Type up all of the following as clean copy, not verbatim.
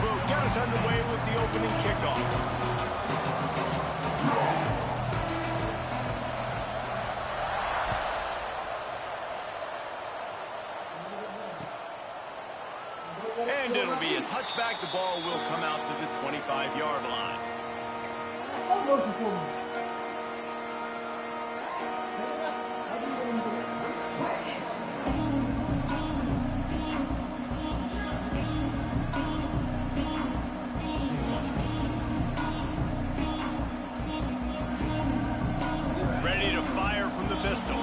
will get us underway with the opening kickoff. And it'll be a touchback. The ball will come out to the 25-yard line. Ready to fire from the pistol.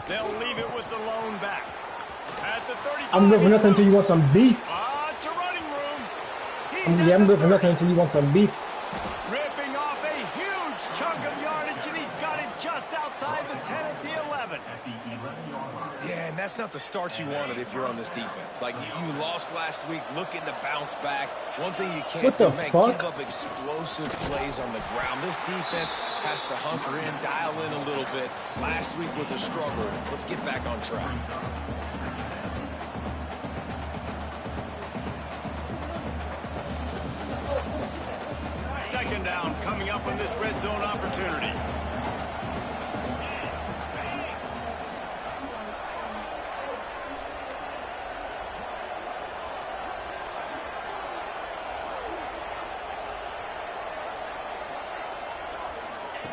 They'll leave it with the lone back. At the 35. I'm good for nothing until you want some beef. It's a running room. I'm good for nothing until you want some beef. Ripping off a huge chunk of yardage, and he's got it just outside the 10 at the 11. Yeah, and that's not the start you wanted if you're on this defense. Like, you lost last week, looking to bounce back. One thing you can't do, man, give up explosive plays on the ground. This defense has to hunker in, dial in a little bit. Last week was a struggle. Let's get back on track. Second down coming up on this red zone opportunity.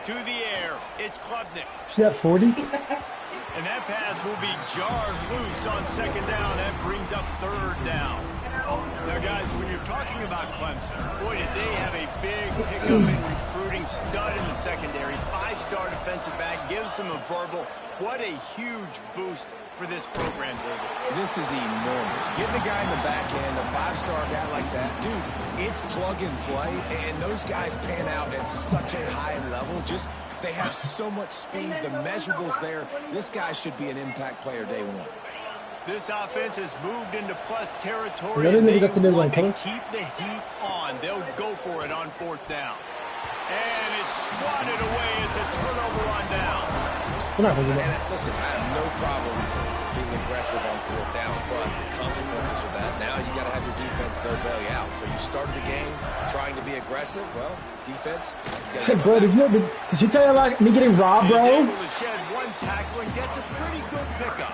To the air, it's Klubnik. She's at 40. And that pass will be jarred loose on second down. That brings up third down. Now, guys, when you're talking about Clemson, boy, did they have a big pickup in recruiting. Stud in the secondary. 5-star defensive back. Gives them a verbal. What a huge boost for this program, David. This is enormous. Getting a guy in the back end, a 5-star guy like that, dude, it's plug and play, and those guys pan out at such a high level. Just, they have so much speed. The measurables there. This guy should be an impact player day one. This offense has moved into plus territory, and they want to keep the heat on. They'll go for it on fourth down. And it's swatted away. It's a turnover on downs. And listen, I have no problem being aggressive on fourth down, but the consequences of that, now you got to have your defense go bail you out. So you started the game trying to be aggressive. Well, defense. Bro, did you tell you about me getting robbed, bro? He's able to shed one tackle and gets a pretty good pickup.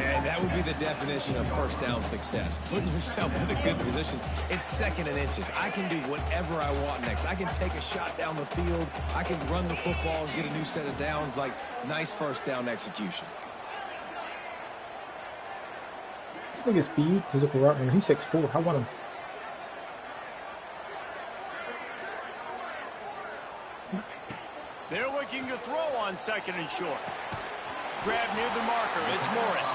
And that would be the definition of first down success. Putting yourself in a good position. It's second and inches. I can do whatever I want next. I can take a shot down the field. I can run the football and get a new set of downs. Like, nice first down execution. This nigga's speed, physical route runner. He's 6'4". I want him. They're looking to throw on second and short. Grab near the marker. It's Morris.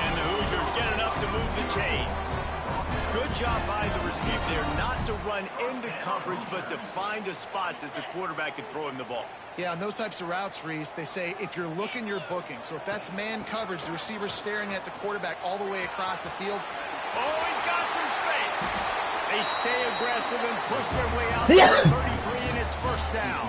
And the Hoosiers get enough to move the chains. Good job by the receiver there not to run into coverage, but to find a spot that the quarterback can throw him the ball. Yeah, on those types of routes, Reese, they say if you're looking, you're booking. So if that's man coverage, the receiver's staring at the quarterback all the way across the field. Oh, he's got some space. They stay aggressive and push their way out to 33, and it's first down.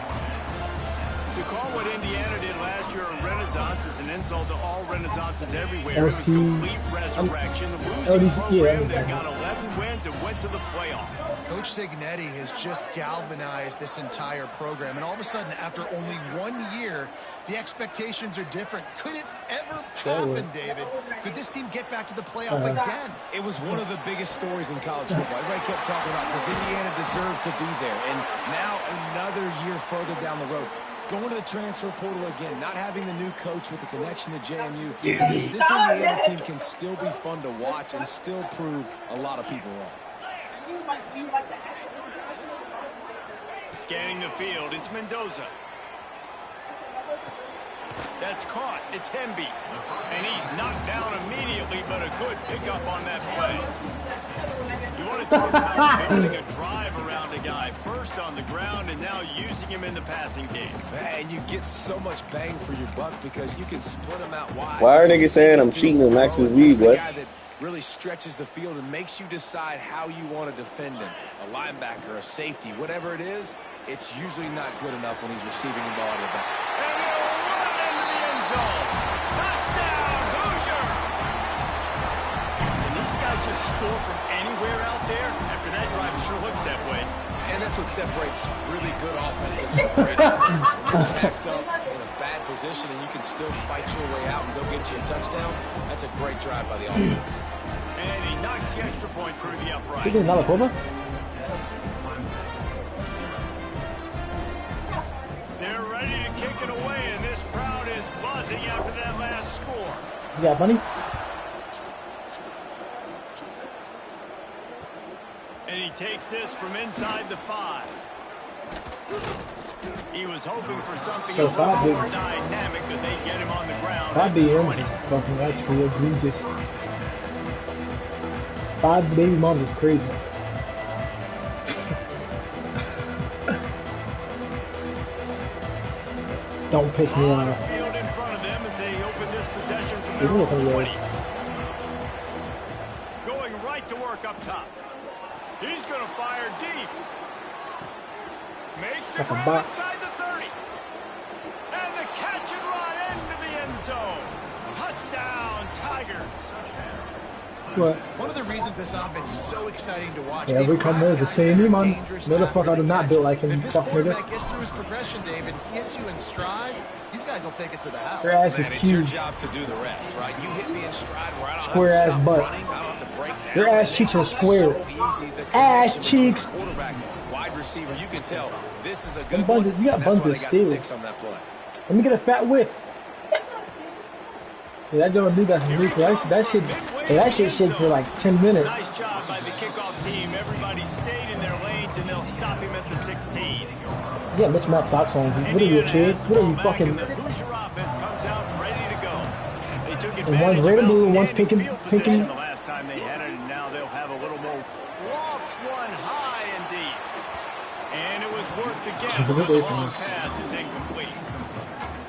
To call what Indiana did last year a renaissance is an insult to all renaissances everywhere. It was complete resurrection. The losing program that got 11 wins and went to the playoffs. Coach Cignetti has just galvanized this entire program, and all of a sudden, after only 1 year, the expectations are different. Could it ever happen, David? Could this team get back to the playoff again? It was one of the biggest stories in college football. Everybody kept talking about, does Indiana deserve to be there? And now another year further down the road. Going to the transfer portal again, not having the new coach with the connection to JMU. This Indiana team can still be fun to watch and still prove a lot of people wrong. Scanning the field, it's Mendoza. That's caught. It's Hemby. And he's knocked down immediately, but a good pickup on that play. You want to talk about building a drive around a guy. First on the ground and now using him in the passing game. And you get so much bang for your buck because you can split him out wide. Why are niggas saying I'm cheating in Max's league, Wes? Really stretches the field and makes you decide how you want to defend him. A linebacker, a safety, whatever it is, it's usually not good enough when he's receiving the ball out of the back. And he'll run into the end zone. Touchdown, Hoosiers! And these guys just score from anywhere out there. After that drive, it sure looks that way. And that's what separates really good offenses from great offenses. You're packed up in a bad position, and you can still fight your way out and go get you a touchdown. That's a great drive by the offense. And he knocks the extra point through the upright. ¿Tienes nada, Coba? They're ready to kick it away, and this crowd is buzzing after that last score. You got money? And he takes this from inside the 5. He was hoping for something a little more dynamic that they get him on the ground. 5 BMs is fucking actually egregious. 5 baby moms is crazy. Don't piss me off. Field in front of them as they open this possession from They're their looking own good. 20. Going right to work up top. He's going to fire deep. Makes the Like a grab bot. inside the 30. And the catch and run into the end zone. Touchdown, Tigers. What? One of the reasons this offense is so exciting to watch. Yeah, they've we come got there to guys say that are me, man. dangerous Motherfucker, I do not build like him, If this fuck nigga. quarterback gets through his progression, David, hits you in stride, these guys will take it to the house. Your ass is Man, it's your huge. job to do the rest, right? You hit me in stride where I don't Square have to ass stop butt. running. I don't have to break down. Your ass It cheeks makes are it square. so easy. The Ass connection between cheeks. quarterback, wide receiver, you can tell this is a Them good buns one. is- you got and that's buns why of they got steel. 6 on that play. Let me get a fat whiff. Yeah, that Joe do got some leak. That shit, hey, that shit shake for like 10 minutes. Nice job by the kickoff team. Everybody stayed in their lanes, and they'll stop him at the 16. Yeah, mismatched socks on. What are you, a kid? What are you, fucking? And the Hoosier offense comes out ready to go. They took And advantage one's of red and blue and one's outstanding pink and- field pink and- position the last time they had it, and now they'll have a little more. Lofts one high and deep. And it was worth the gap. The long pass is incomplete.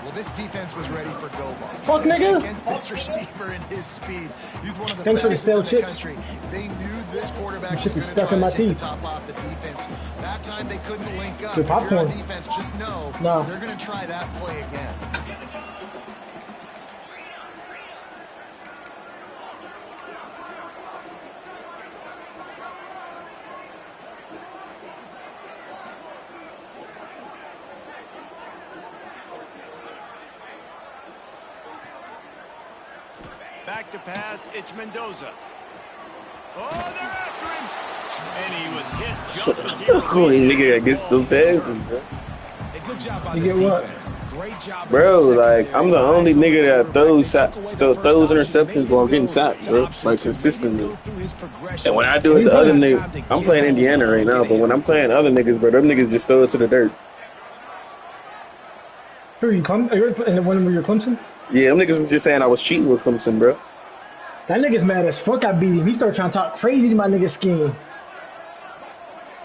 Well, this defense was ready for go long. Fuck, nigga. Against this receiver and his speed. He's one of the Thanks for the fastest in stale the chips. country. They knew this quarterback Shit was is going to stuck try in my to take the teeth. top off the defense. That time they couldn't link up. Good If you're on popcorn. defense, just know No. they're going to try that play again. Back to pass, it's Mendoza. Oh, they're after him. And he was hit just as he Holy released nigga, I it. guess those passes, bro. A good job by You this get what? defense. Great job. Bro, in the like, secondary. I'm the only nigga that throws Still throws interceptions while getting sacked, bro. Like, consistently. And when I do it Who to you other playing? niggas, I'm playing Indiana right now, but when I'm playing other niggas, bro, them niggas just throw it to the dirt. Who are you, in the one where you're Clemson? Yeah, them niggas was just saying I was cheating with Clemson, bro. That nigga's mad as fuck. I beat him. He started trying to talk crazy to my nigga scheme.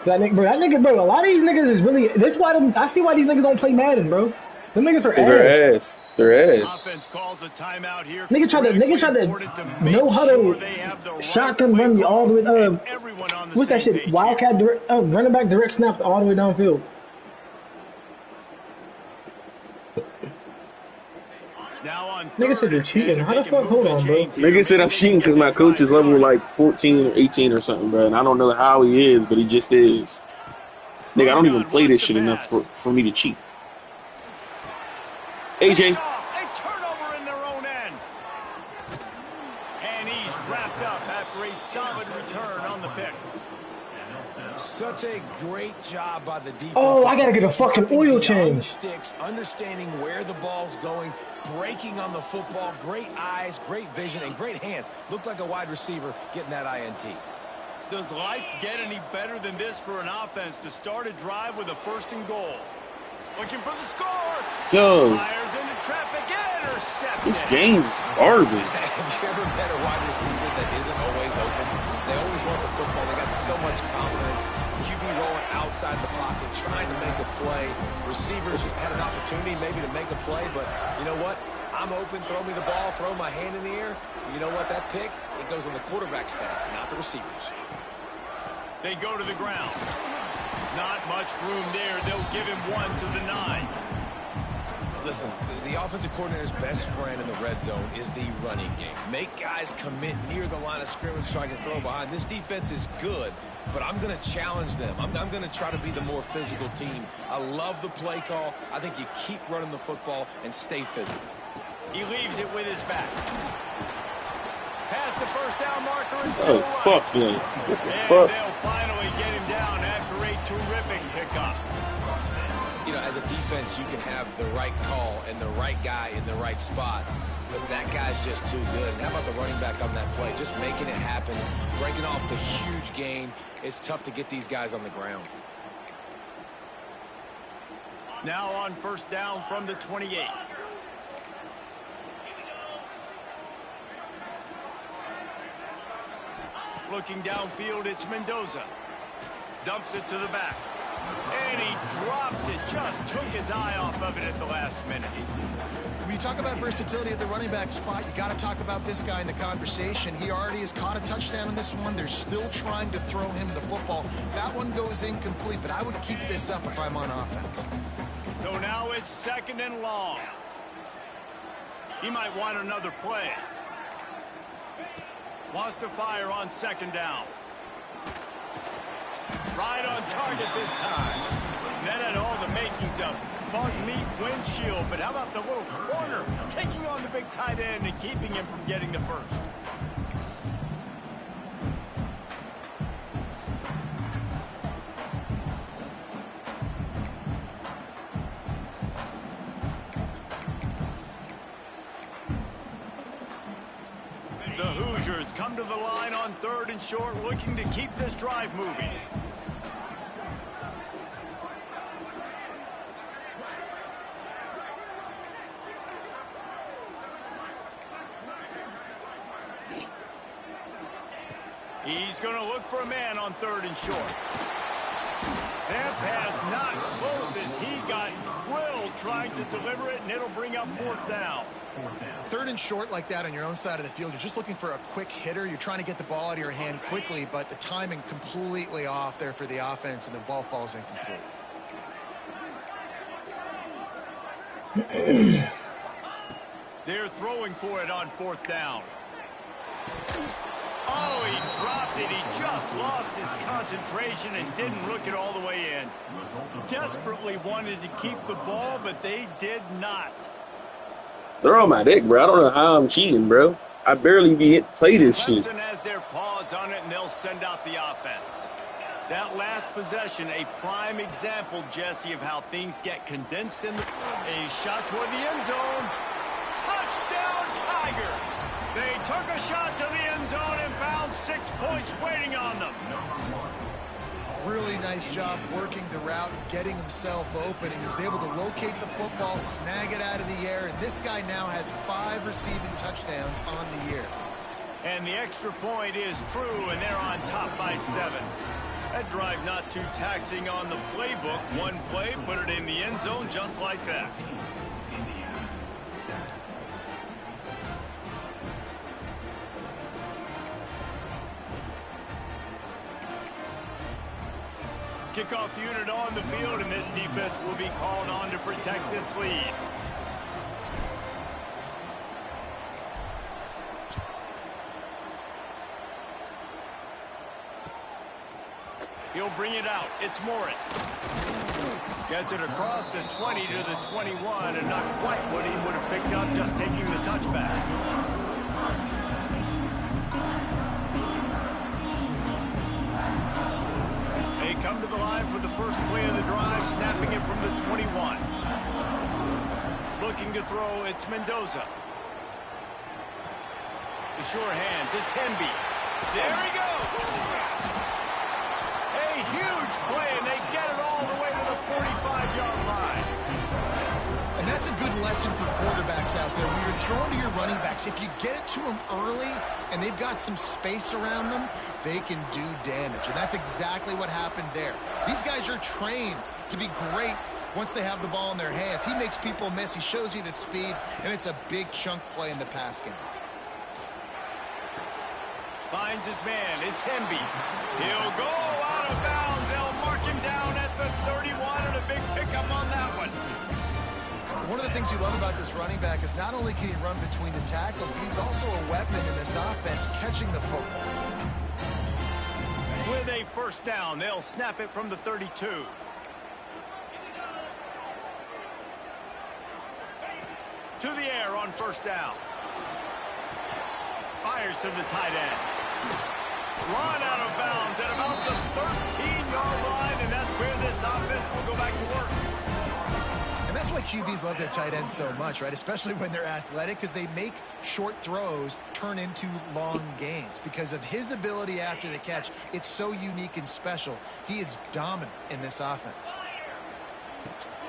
That nigga, bro. A lot of these niggas is really. This why I see why these niggas don't play Madden, bro. Them niggas are ass. Their ass. Their ass. Offense calls a timeout here. Nigga tried to no huddle shotgun run you all the way. What's that shit? Wildcat direct, running back direct snap all the way downfield. Now on Nigga said you're cheating. How the fuck? Hold on, bro. Nigga said I'm cheating because my coach is level like 14 or 18 or something, bro. And I don't know how he is, but he just is. Nigga, I don't even play this shit enough for me to cheat. AJ. A turnover in their own end. And he's wrapped up after a solid return on the pick. Such a great job by the defense. Oh, I gotta get a fucking Dropping oil beyond change. the sticks, understanding where the ball's going, breaking on the football, great eyes, great vision, and great hands. Looked like a wide receiver getting that INT. Does life get any better than this for an offense to start a drive with a 1st and goal? Looking for the score. Yo, Fires into traffic, intercepted. this game's garbage. Have you ever met a wide receiver that isn't always open? They always want the football. They got so much confidence. QB rolling outside the pocket, trying to make a play. Receivers had an opportunity maybe to make a play, but you know what? I'm open, throw me the ball, throw my hand in the air. You know what? That pick, it goes on the quarterback stats, not the receivers. They go to the ground. Not much room there. They'll give him 1 to the 9. Listen, the offensive coordinator's best friend in the red zone is the running game. Make guys commit near the line of scrimmage so I can throw behind. This defense is good, but I'm going to challenge them. I'm going to try to be the more physical team. I love the play call. I think you keep running the football and stay physical. He leaves it with his back. Past the first down marker and Oh, fuck, man. What the fuck? they'll finally get him down after a terrific pickup. You know, as a defense, you can have the right call and the right guy in the right spot, but that guy's just too good. And how about the running back on that play? Just making it happen, breaking off the huge gain. It's tough to get these guys on the ground. Now on first down from the 28. Looking downfield, it's Mendoza. Dumps it to the back. And he drops it. Just took his eye off of it at the last minute. When you talk about versatility at the running back spot, you got to talk about this guy in the conversation. He already has caught a touchdown in this one. They're still trying to throw him the football. That one goes incomplete, but I would keep this up if I'm on offense. So now it's second and long. He might want another play. Wants to fire on second down. Right on target this time. That had all the makings of bug meat windshield, but how about the little corner taking on the big tight end and keeping him from getting the first? The Hoosiers come to the line on third and short, looking to keep this drive moving. He's going to look for a man on third and short. That pass not close as he got drilled trying to deliver it, and it'll bring up fourth down. Third and short like that on your own side of the field, you're just looking for a quick hitter. You're trying to get the ball out of your hand quickly, but the timing completely off there for the offense, and the ball falls incomplete. They're throwing for it on fourth down. Oh, he dropped it. He just lost his concentration and didn't look it all the way in. Desperately wanted to keep the ball, but they did not. They're on my dick, bro. I don't know how I'm cheating, bro. I barely play this shit. Clemson has their paws on it, and they'll send out the offense. That last possession, a prime example, Jesse, of how things get condensed in a shot toward the end zone. Touchdown, Tigers! They took a shot to the end zone and found 6 points waiting on them. Really nice job working the route, getting himself open, and he was able to locate the football, snag it out of the air, and this guy now has 5 receiving touchdowns on the year. And the extra point is true, and they're on top by 7. That drive not too taxing on the playbook. One play, put it in the end zone just like that. Kickoff unit on the field, and this defense will be called on to protect this lead. He'll bring it out. It's Morris. Gets it across the 20 to the 21, and not quite what he would have picked up just taking the touchback. They come to the line for the first play of the drive, snapping it from the 21. Looking to throw, it's Mendoza. The sure hands, it's Hemby. There he goes. A huge play, and they get it all the way to the 45-yard line. And that's a good lesson for quarterbacks out there. When you're throwing to your running backs, if you get it to them early and they've got some space around them, they can do damage. And that's exactly what happened there. These guys are trained to be great once they have the ball in their hands. He makes people miss. He shows you the speed, and it's a big chunk play in the pass game. Finds his man. It's Hemby. He'll go out of bounds. They'll mark him down at the 31, and a big pickup on that one. One of the things you love about this running back is not only can he run between the tackles, but he's also a weapon in this offense catching the football. With a first down, they'll snap it from the 32. To the air on first down. Fires to the tight end. Run out of bounds at about the 13-yard line, and that's where this offense will go back to work. And that's why QBs love their tight ends so much, right? Especially when they're athletic, because they make short throws turn into long gains. Because of his ability after the catch, it's so unique and special. He is dominant in this offense.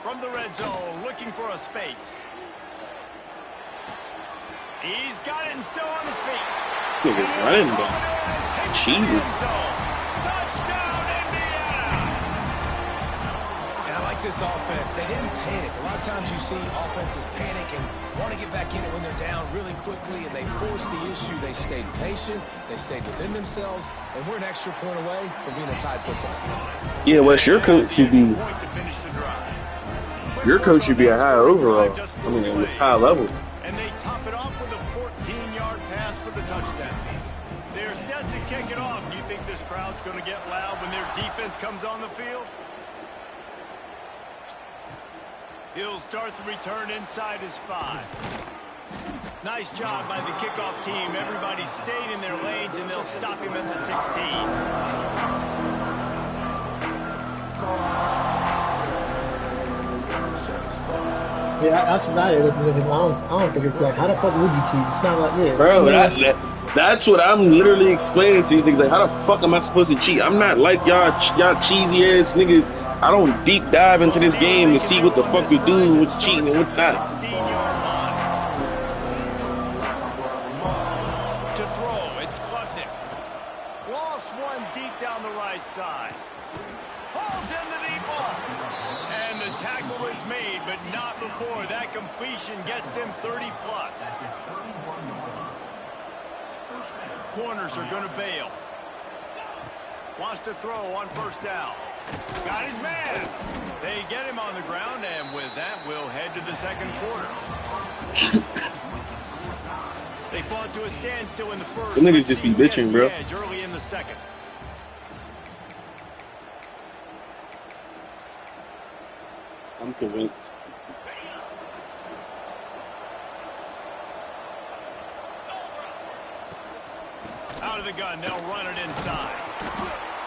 From the red zone, looking for a space. He's got it and still on his feet. This nigga's running, though. Cheating. Touchdown, Indiana! And I like this offense. They didn't panic. A lot of times you see offenses panic and want to get back in it when they're down really quickly, and they force the issue. They stayed patient. They stayed within themselves, and we're an extra point away from being a tied football game. Yeah, well, your coach should be. Your coach should be a high overall. I mean, a high level. And they top it off with a 14-yard pass for the touchdown. They're set to kick it off. Do you think this crowd's going to get loud when their defense comes on the field? He'll start the return inside his 5. Nice job by the kickoff team. Everybody stayed in their lanes, and they'll stop him at the 16. Yeah, that's what I is. I don't think it's like, how the fuck would you cheat? It's not like this. Bro, that's what I'm literally explaining to you. Things like, how the fuck am I supposed to cheat? I'm not like y'all cheesy ass niggas. I don't deep dive into this game to see what the fuck you're doing, what's cheating and what's not. To throw, it's Klubnik. Lost one deep down the right side. Hauls in the deep ball. And the tackle is made, but not before that completion gets them 30+. Corners are going to bail. Wants to throw on first down. Got his man. They get him on the ground, and with that, we'll head to the second quarter. They fought to a standstill in the first. Them niggas just be bitching, bro. Early in the second. I'm convinced. Out of the gun, they'll run it inside.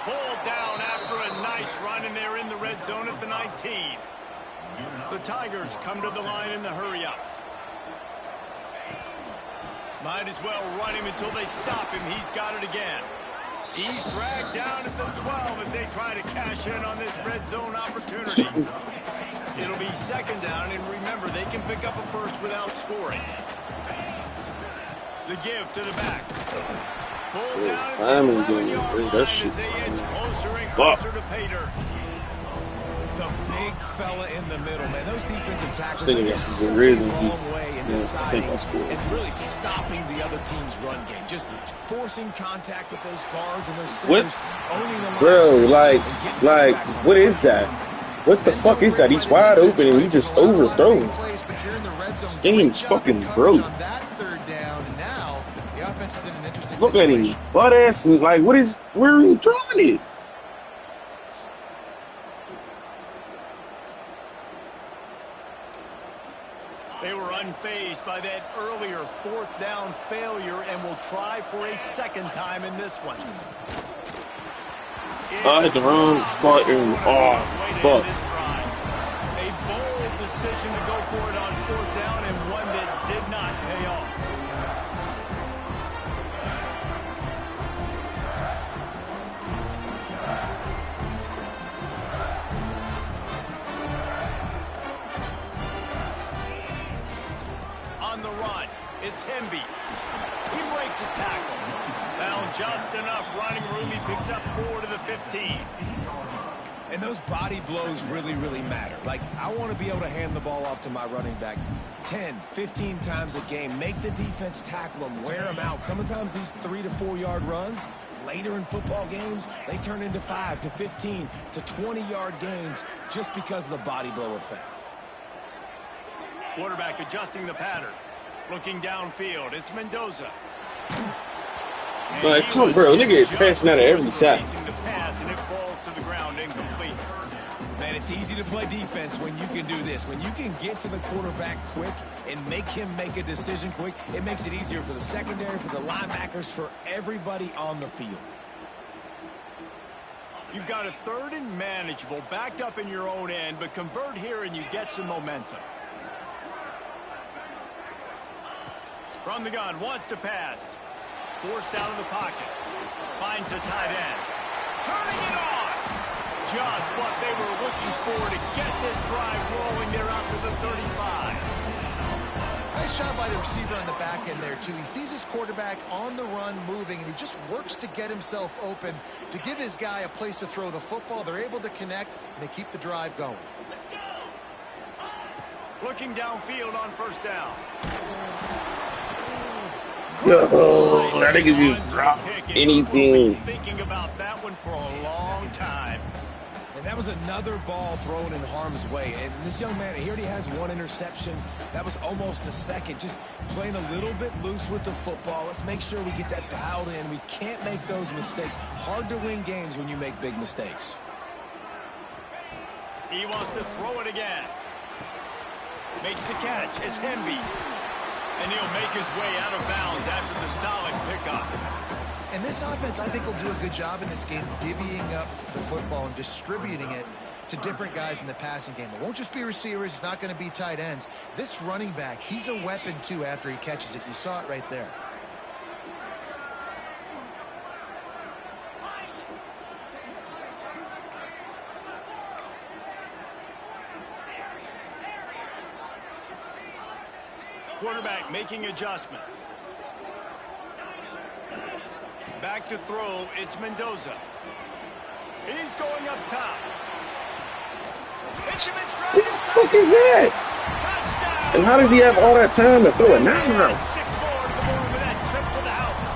Pulled down after a nice run, and they're in the red zone at the 19. The Tigers come to the line in the hurry-up. Might as well run him until they stop him. He's got it again. He's dragged down at the 12 as they try to cash in on this red zone opportunity. It'll be second down, and remember, they can pick up a first without scoring. The give to the back. Pulled down at the 11-yard line as they inch closer and closer to pay dirt. The big fella in the middle, man. Those defensive tackles Think are that's such a really long way in deciding I scored. and really stopping the other team's run game. Just forcing contact with those guards and those What? centers, owning the line. Bro, and like, what is that? What the fuck is that? He's wide open and he just overthrown. This game's fucking broke. Look at him, butt ass. Like, where are you throwing it? They were unfazed by that earlier fourth down failure and will try for a second time in this one. I hit the wrong button. Oh, fuck. A bold decision to go for it on fourth down, and one that did not pay off. On the run, it's Hemby. He breaks a tackle. Found just enough running room. He picks up 4 to the 15. And those body blows really, really matter. Like, I want to be able to hand the ball off to my running back 10, 15 times a game. Make the defense tackle them, wear them out. Sometimes these 3 to 4 yard runs, later in football games, they turn into 5 to 15 to 20 yard gains just because of the body blow effect. Quarterback adjusting the pattern. Looking downfield. It's Mendoza. Like, come, bro, nigga is passing out of every side. The pass, and it falls to the ground incomplete. Man, it's easy to play defense when you can do this. When you can get to the quarterback quick and make him make a decision quick, it makes it easier for the secondary, for the linebackers, for everybody on the field. You've got a 3rd and manageable, backed up in your own end, but convert here and you get some momentum. From the gun, wants to pass. Forced out of the pocket. Finds a tight end. Turning it on! Just what they were looking for to get this drive rolling there out to the 35. Nice job by the receiver on the back end there, too. He sees his quarterback on the run moving, and he just works to get himself open to give his guy a place to throw the football. They're able to connect, and they keep the drive going. Looking downfield on 1st down. Yo, that nigga just dropped anything. Thinking about that one for a long time. And that was another ball thrown in harm's way. And this young man, he already has 1 interception. That was almost a second. Just playing a little bit loose with the football. Let's make sure we get that dialed in. We can't make those mistakes. Hard to win games when you make big mistakes. He wants to throw it again. Makes the catch. It's Hemby. And he'll make his way out of bounds after the solid pickup. And this offense, I think, will do a good job in this game divvying up the football and distributing it to different guys in the passing game. It won't just be receivers. It's not going to be tight ends. This running back, he's a weapon, too, after he catches it. You saw it right there. Quarterback making adjustments. Back to throw, it's Mendoza. He's going up top. Hits him in stride. What the fuck is that? Touchdown. And how does he have all that time to throw it now? 6 more to the board with that trip to the house.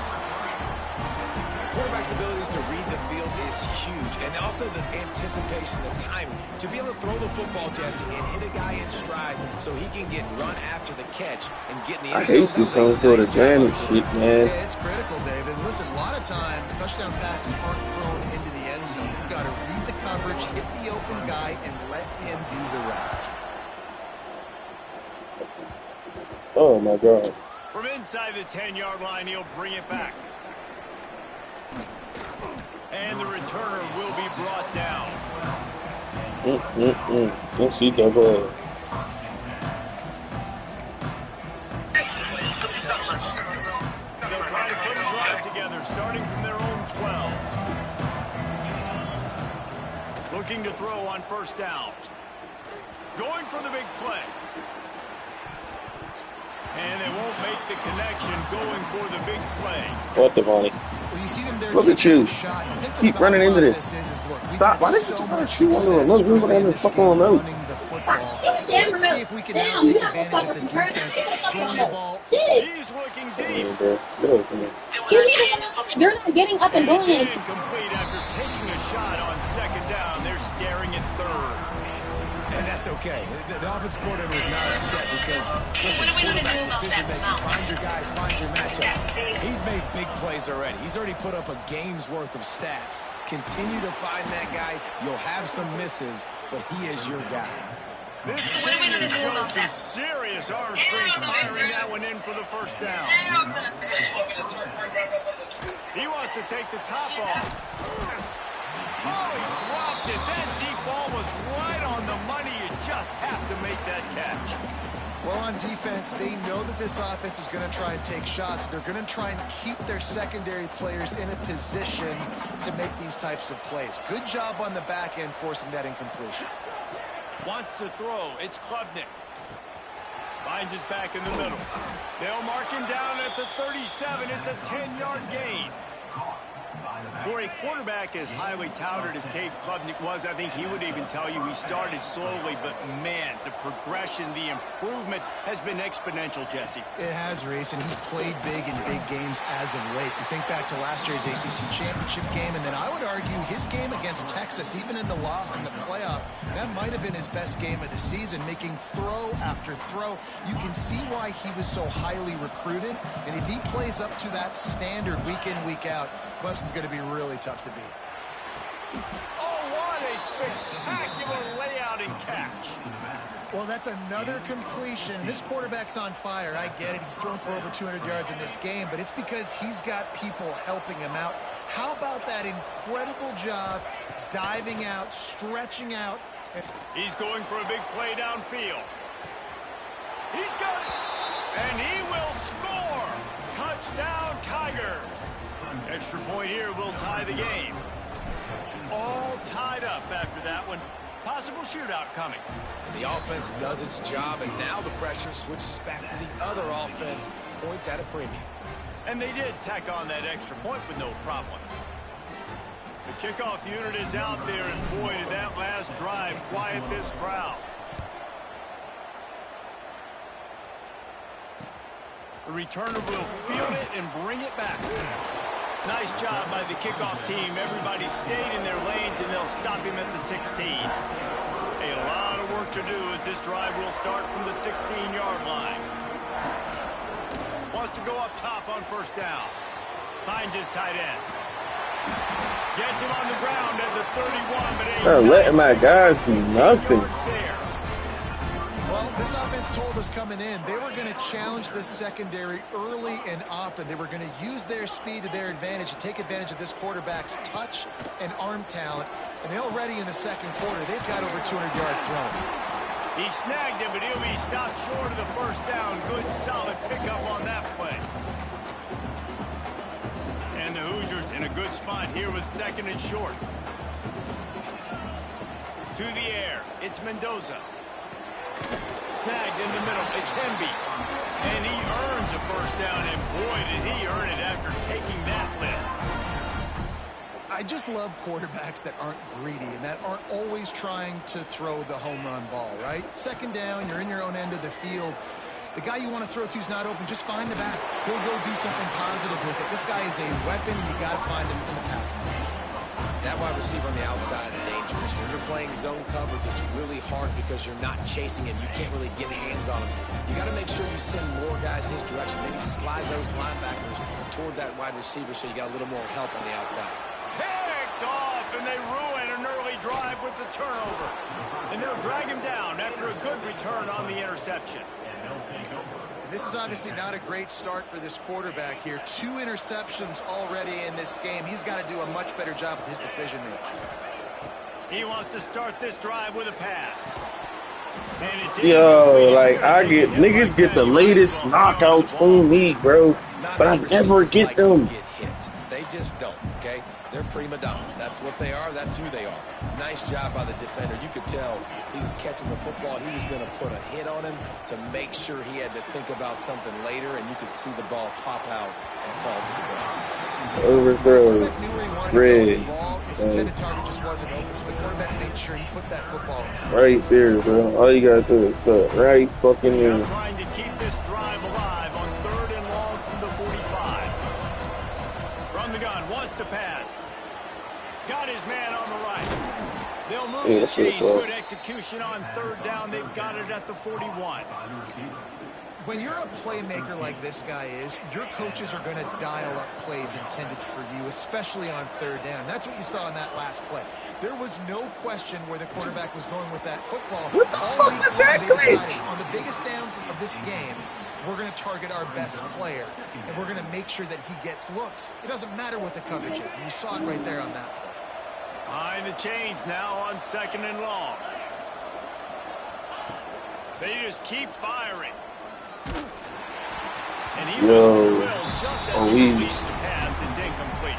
Quarterback's abilities to read the field is huge. And also the anticipation, the timing. To be able to throw the football, Jesse, and hit a guy in stride so he can get run after the catch and get in the end zone. I hate this home field advantage shit, man. Yeah, it's critical, David. Listen, a lot of times, touchdown passes aren't thrown into the end zone. You've got to read the coverage, hit the open guy, and let him do the rest. Oh, my God. From inside the 10-yard line, he'll bring it back. And the returner will be brought down. Don't see that ball. They'll try to put a drive together, starting from their own 12. Looking to throw on 1st down. Going for the big play. And they won't make the connection going for the big play. What the Vonnie? Well, you see them there. Look at you. Shot. Keep running into this. Stop. Why didn't you try to shoot one of those? We would have this fucking remote. Let's see if we can now take advantage of the defense throwing the ball. He's looking deep. They're not getting up and It's going. incomplete after taking a shot on 2nd down. They're staring at 3rd. And that's okay. The offense coordinator is not upset because, listen, quarterback decision-making, find your guys, find your matchups. He's made big plays already. He's already put up a game's worth of stats. Continue to find that guy. You'll have some misses, but he is your guy. This senior shows some serious arm strength firing that one in for the 1st down. He wants to take the top off. Oh, he dropped it. That deep ball was right on the money. You just have to make that catch. Well, on defense, they know that this offense is going to try and take shots. They're going to try and keep their secondary players in a position to make these types of plays. Good job on the back end forcing that incompletion. Wants to throw. It's Klubnik. Finds his back in the middle. They'll mark him down at the 37. It's a 10-yard gain. For a quarterback as highly touted as Cade Klubnik was, I think he would even tell you he started slowly, but man, the progression, the improvement has been exponential, Jesse. It has, Reese, and he's played big in big games as of late. You think back to last year's ACC championship game, and then I would argue his game against Texas, even in the loss in the playoff, that might have been his best game of the season, making throw after throw. You can see why he was so highly recruited, and if he plays up to that standard week in, week out, Clemson's going to be really tough to beat. Oh, what a spectacular layout and catch. Well, that's another completion. This quarterback's on fire. I get it. He's thrown for over 200 yards in this game, but it's because he's got people helping him out. How about that incredible job diving out, stretching out? He's going for a big play downfield. He's got it, and he will score. Touchdown, Tigers. Extra point here will tie the game. All tied up after that one. Possible shootout coming. And the offense does its job, and now the pressure switches back to the other offense. Points at a premium. And they did tack on that extra point with no problem. The kickoff unit is out there, and boy, did that last drive quiet this crowd. The returner will field it and bring it back. Nice job by the kickoff team. Everybody stayed in their lanes, and they'll stop him at the 16. A lot of work to do as this drive will start from the 16-yard line. Wants to go up top on first down. Finds his tight end. Gets him on the ground at the 31, but I'm letting my guys do nothing. Well, this offense told us coming in they were going to challenge the secondary early and often. They were going to use their speed to their advantage and take advantage of this quarterback's touch and arm talent. And already in the second quarter, they've got over 200 yards thrown. He snagged him, but he'll be stopped short of the first down. Good, solid pickup on that play. And the Hoosiers in a good spot here with second and short. To the air, it's Mendoza. Snagged in the middle, it's Hemby. And he earns a first down, and boy, did he earn it after taking that lift. I just love quarterbacks that aren't greedy and that aren't always trying to throw the home run ball, right? Second down, you're in your own end of the field. The guy you want to throw to is not open. Just find the back. He'll go do something positive with it. This guy is a weapon, and you got to find him in the passing game. That wide receiver on the outside is dangerous. When you're playing zone coverage, it's really hard because you're not chasing him. You can't really get hands on him. You got to make sure you send more guys his direction. Maybe slide those linebackers toward that wide receiver so you got a little more help on the outside. Picked off, and they ruin an early drive with the turnover. And they'll drag him down after a good return on the interception. This is obviously not a great start for this quarterback here. 2 interceptions already in this game. He's got to do a much better job with his decision-making. He wants to start this drive with a pass. And it's Yo, like, I get, niggas get the latest knockouts on me, bro. But I never get them. They just don't, okay? They're prima donnas. That's what they are. That's who they are. Nice job by the defender. You could tell he was catching the football. He was going to put a hit on him to make sure he had to think about something later, and you could see the ball pop out and fall to the ground. Overthrow. Red. His intended target just wasn't open, so the quarterback made sure he put that football in. Right there, bro. All you got to do is put right fucking in. Now trying to keep this drive alive on 3rd and long from the 45. From the gun, wants to pass. Got his man on the right. They'll move the chains. Good execution on 3rd down. They've got it at the 41. When you're a playmaker like this guy is, your coaches are going to dial up plays intended for you, especially on 3rd down. That's what you saw in that last play. There was no question where the quarterback was going with that football. What the fuck is that glitch? On the biggest downs of this game, we're going to target our best player, and we're going to make sure that he gets looks. It doesn't matter what the coverage is, and you saw it right there on that play. Behind the chains now on 2nd and long. They just keep firing. And he was drilled just as he released the pass. It's incomplete.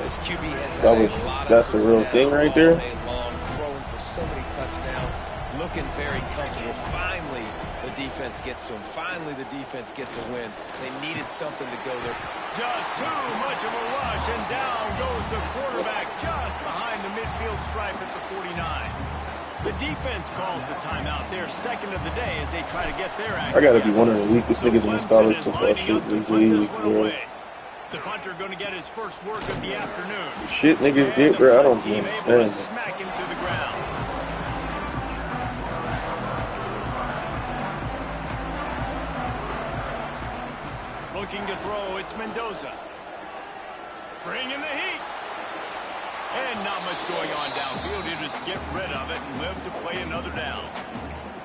This QB has had a lot of that's the real thing right there. Long, throwing for so many touchdowns. looking very comfortable. Finally, the defense gets to him. Finally, the defense gets a win. They needed something to go there. Just too much of a rush, and down goes the quarterback just behind the midfield stripe at the 49. The defense calls the timeout, their second of the day, as they try to get their act. I gotta be one of the weakest niggas in this college football shit these leagues, bro. The punter going to get his first work of the afternoon. Shit niggas get, bro, I don't understand. Smack him to the ground. Looking to throw, it's Mendoza. Bringing the heat. And not much going on downfield. You just get rid of it and live to play another down.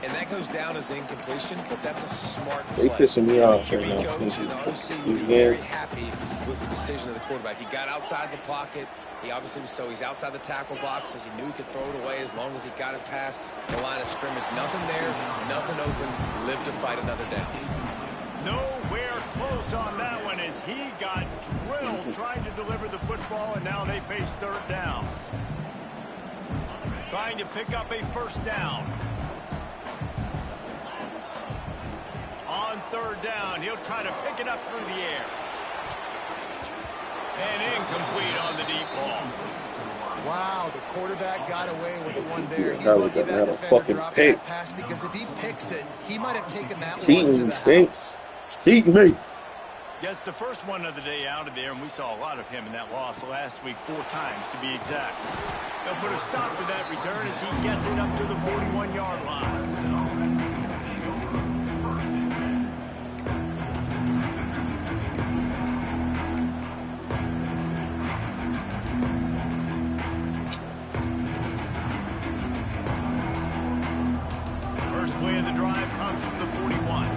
And that goes down as incompletion, but that's a smart They play. pissing me off The right now. coach and the OC would be very happy with the decision of the quarterback. He got outside the pocket. He obviously was he's outside the tackle boxes. He knew he could throw it away as long as he got it past the line of scrimmage. Nothing there, nothing open. Live to fight another down. Nowhere close on that one as he got drilled trying to deliver the football, and now they face third down. Trying to pick up a first down. On third down, he'll try to pick it up through the air. And incomplete on the deep ball. Wow, the quarterback got away with one there. He's That lucky was that a defender fucking dropped pick. that pass, because if he picks it, he might have taken that one Cheating to the stinks. house. Cheating me. Gets the first one of the day out of there, and we saw a lot of him in that loss last week, 4 times to be exact. They'll put a stop to that return as he gets it up to the 41-yard line. First play of the drive comes from the 41.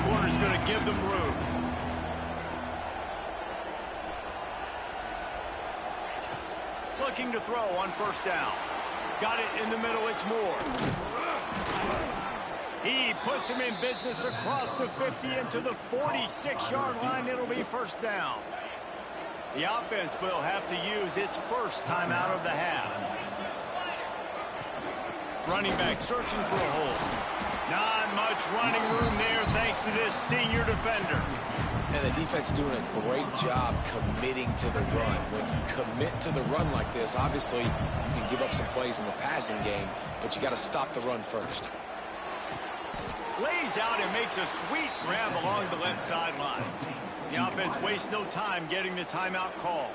Corner's going to give them room. Looking to throw on first down. Got it in the middle, it's Moore. He puts him in business across the 50 into the 46-yard line. It'll be first down. The offense will have to use its first timeout of the half. Running back searching for a hole. Not much running room there thanks to this senior defender. And the defense doing a great job committing to the run. When you commit to the run like this, obviously you can give up some plays in the passing game, but you got to stop the run first. Lays out and makes a sweet grab along the left sideline. The offense wastes no time getting the timeout call.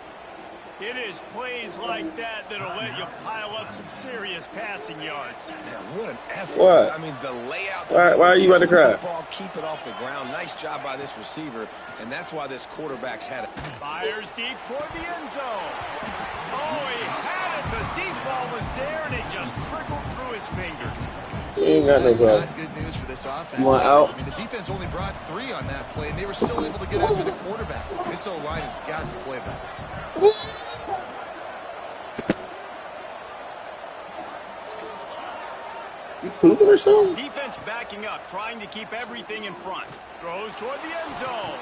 It is plays like that that'll let you pile up some serious passing yards. Man, what an effort. What? I mean, the layout. Why are you about to cry? Football, keep it off the ground. Nice job by this receiver, and that's why this quarterback's had it. Fires deep toward the end zone. Oh, he had it. The deep ball was there, and it just trickled through his fingers. He ain't got no That's ball. not good news for this offense. You want guys. out? I mean, the defense only brought 3 on that play, and they were still able to get after the quarterback. This O-line has got to play better. You pooping or something? Defense backing up, trying to keep everything in front. Throws toward the end zone.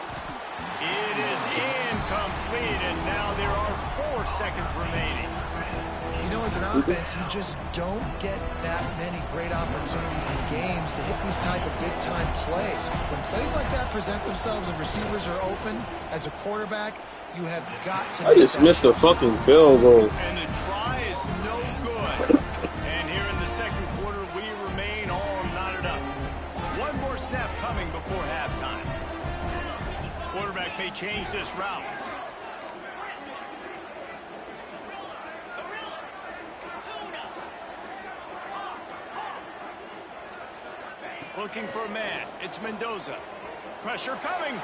It is incomplete, and now there are 4 seconds remaining. You know, as an offense, you just don't get that many great opportunities in games to hit these type of big-time plays. When plays like that present themselves and receivers are open, as a quarterback, you have got to I just missed a fucking field goal. And the try is no good. And here in the second quarter, we remain all knotted up. One more snap coming before halftime. Quarterback may change this route. Looking for a man. It's Mendoza. Pressure coming.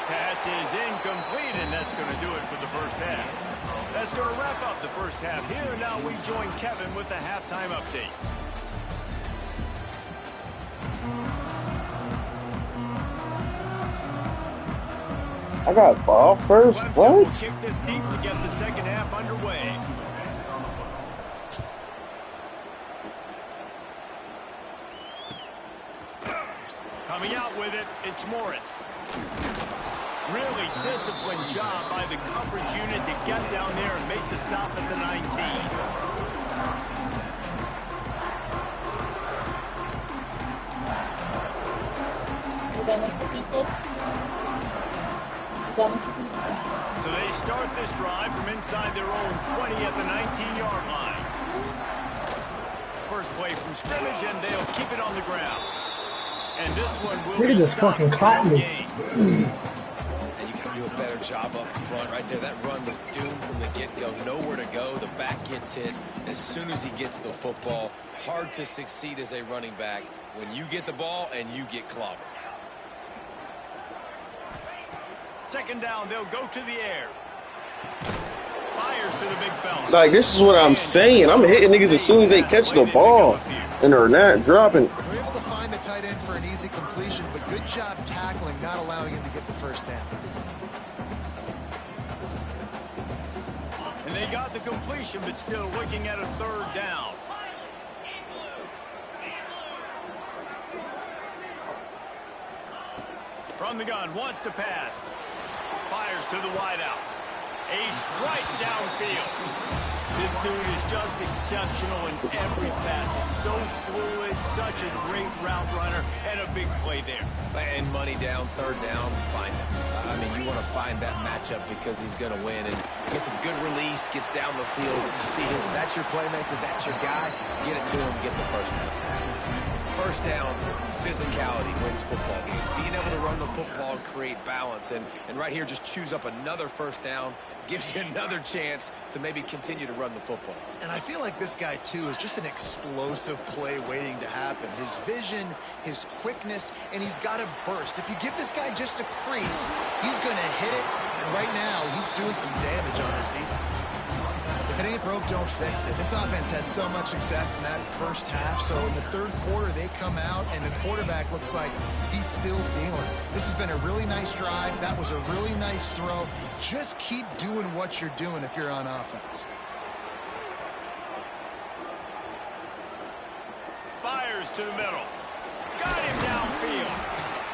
Pass is incomplete, and that's going to do it for the first half. That's going to wrap up the first half. Here now we join Kevin with the halftime update. I got ball first? Clemson What? will kick this deep to get the second half underway. Coming out with it, it's Morris. Really disciplined job by the coverage unit to get down there and make the stop at the 19. So they start this drive from inside their own 20 at the 19-yard line. First play from scrimmage, and they'll keep it on the ground. And this one will Nigga just fucking clapped me. And you got to do a better job up front right there. That run was doomed from the get-go. Nowhere to go. The back gets hit as soon as he gets the football. Hard to succeed as a running back when you get the ball and you get clobbered. Second down, they'll go to the air. Fires to the big fella. Like, this is what I'm saying. I'm hitting niggas as soon as they catch the ball. And they're not dropping. They're able to find the tight end for an easy completion, but good job tackling, not allowing him to get the first down. And they got the completion, but still looking at a third down. From the gun, wants to pass. Fires to the wideout. A strike downfield. This dude is just exceptional in every facet. So fluid, such a great route runner, and a big play there. And money down, third down, find him. I mean, you want to find that matchup because he's going to win. And gets a good release, gets down the field. You see that's your playmaker, that's your guy. Get it to him, get the first down. First down, physicality wins football games. Being able to run the football, create balance. And right here, just choose up another first down. Gives you another chance to maybe continue to run the football. And I feel like this guy, too, is just an explosive play waiting to happen. His vision, his quickness, and he's got a burst. If you give this guy just a crease, he's going to hit it. And right now, he's doing some damage on this defense. If it ain't broke, don't fix it. This offense had so much success in that first half, so in the third quarter, they come out, and the quarterback looks like he's still dealing. This has been a really nice drive. That was a really nice throw. Just keep doing what you're doing if you're on offense. Fires to the middle. Got him downfield.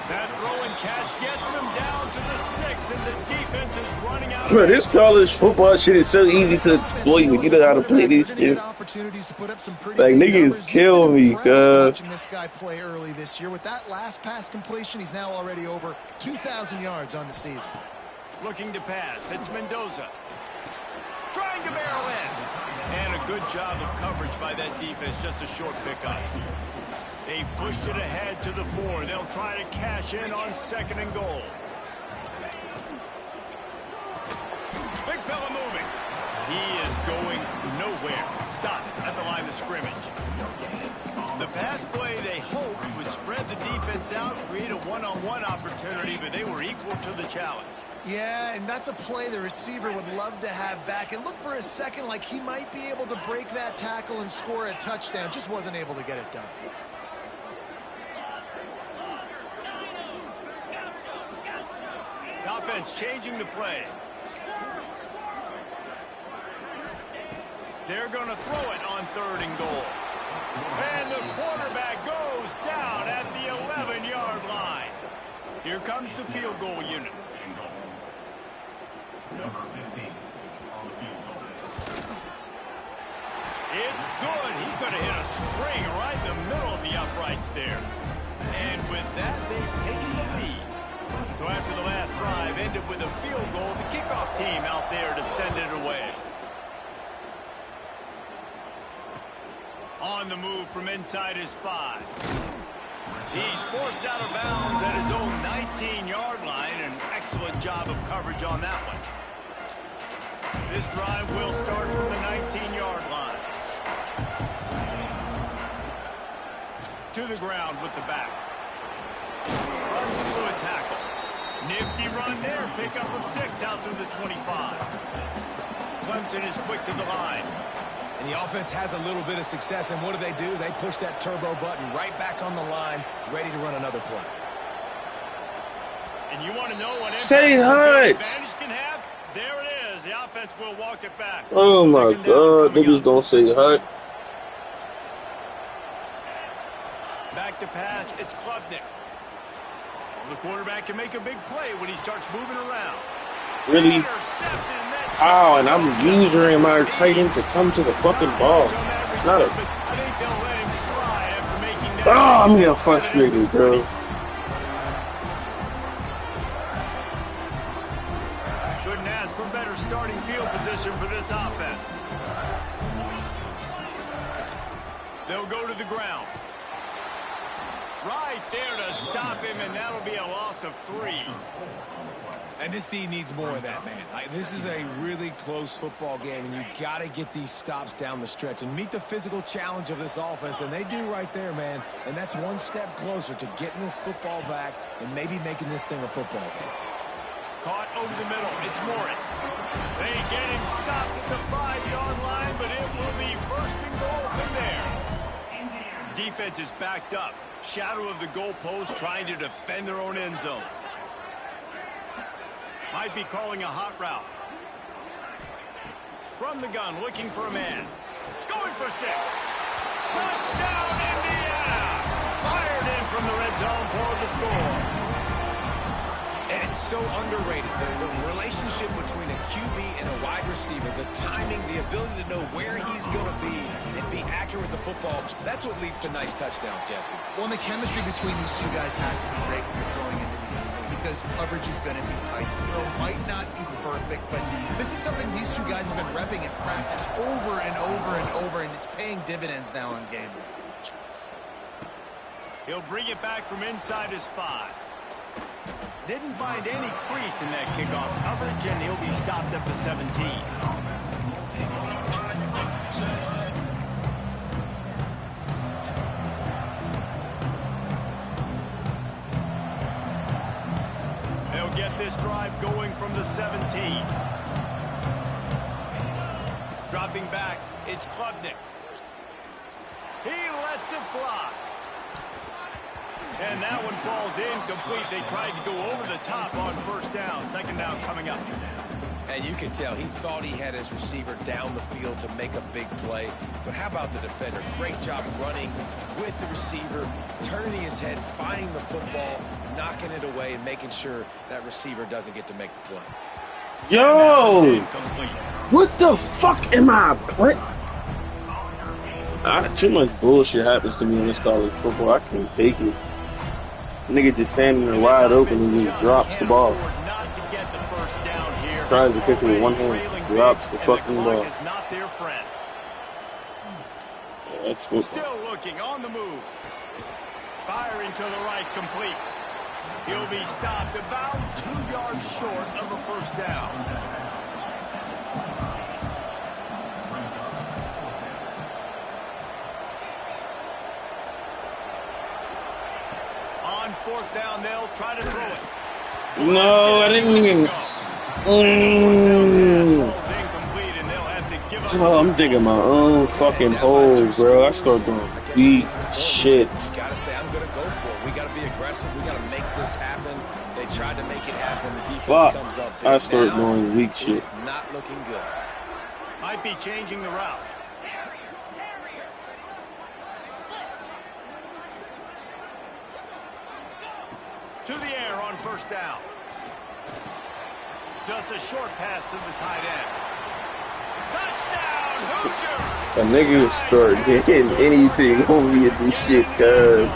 That throw and catch gets them down to the 6, and the defense is running out. Bro, this college football shit is so easy to exploit when you know how to play this shit. Like, niggas kill me, watching this guy play early this year. With that last pass completion, he's now already over 2,000 yards on the season. Looking to pass. It's Mendoza. Trying to barrel in. And a good job of coverage by that defense. Just a short pickup. They've pushed it ahead to the 4. They'll try to cash in on 2nd and goal. Big fella moving. He is going nowhere. Stop at the line of scrimmage. The pass play, they hoped, would spread the defense out, create a one-on-one opportunity, but they were equal to the challenge. Yeah, and that's a play the receiver would love to have back. And look for a second like he might be able to break that tackle and score a touchdown. Just wasn't able to get it done. The offense changing the play. They're going to throw it on 3rd and goal. And the quarterback goes down at the 11-yard line. Here comes the field goal unit. It's good. He could have hit a string right in the middle of the uprights there. And with that, they've taken the lead. So after the last drive ended with a field goal, the kickoff team out there to send it away. On the move from inside his 5. He's forced out of bounds at his own 19-yard line. An excellent job of coverage on that one. This drive will start from the 19-yard line. To the ground with the back. Runs through a tackle. Nifty run there. Pickup of 6 out through the 25. Clemson is quick to the line. And the offense has a little bit of success, and what do? They push that turbo button right back on the line, ready to run another play. And you want to know what Say advantage can have? There it is. The offense will walk it back. Oh my God, niggas don't say hi. Back to pass. It's Klubnik. The quarterback can make a big play when he starts moving around. Really? Oh, and I'm using my tight end to come to the fucking ball. It's not a... I think they'll let him slide after making that. Oh, I'm getting frustrated, bro. Couldn't ask for better starting field position for this offense. They'll go to the ground. Right there to stop him, and that'll be a loss of 3. And this team needs more of that, man. This is a really close football game, and you got to get these stops down the stretch and meet the physical challenge of this offense, and they do right there, man. And that's one step closer to getting this football back and maybe making this thing a football game. Caught over the middle. It's Morris. They get him stopped at the 5-yard line, but it will be first and goal from there. Defense is backed up. Shadow of the goalpost trying to defend their own end zone. Might be calling a hot route. From the gun, looking for a man. Going for 6. Touchdown, Indiana! Fired in from the red zone for the score. And it's so underrated. The relationship between a QB and a wide receiver, the timing, the ability to know where he's going to be and be accurate with the football, that's what leads to nice touchdowns, Jesse. Well, and the chemistry between these two guys has to be great when you're throwing into the end zone because coverage is going to be tight. The throw might not be perfect, but this is something these two guys have been repping in practice over and over and over, and it's paying dividends now on game day. He'll bring it back from inside his 5. Didn't find any crease in that kickoff coverage, and he'll be stopped at the 17. They'll get this drive going from the 17. Dropping back, it's Klubnik. He lets it fly. And that one falls incomplete. They tried to go over the top on first down. Second down coming up. And you can tell he thought he had his receiver down the field to make a big play. But how about the defender? Great job running with the receiver, turning his head, finding the football, knocking it away, and making sure that receiver doesn't get to make the play. Yo! What the fuck am I? What? Too much bullshit happens to me in this college football. I can't take it. Nigga just standing there wide open and just drops the ball. Tries to catch it with one hand, drops the fucking ball. Yeah, that's football. Still looking on the move. Firing to the right, complete. He'll be stopped about 2 yards short of a first down. On fourth down, they'll try to throw it. No, I didn't even. Oh, I'm digging my own fucking hole, bro. I start doing weak shit. Gotta say, I'm gonna go for it. We gotta be aggressive. We gotta make this happen. They tried to make it happen. The defense comes up big. I start doing weak shit. Not looking good. Might be changing the route. To the air on first down. Just a short pass to the tight end. Touchdown, Hoosiers! A nigga start getting anything on me at this shit, cuz.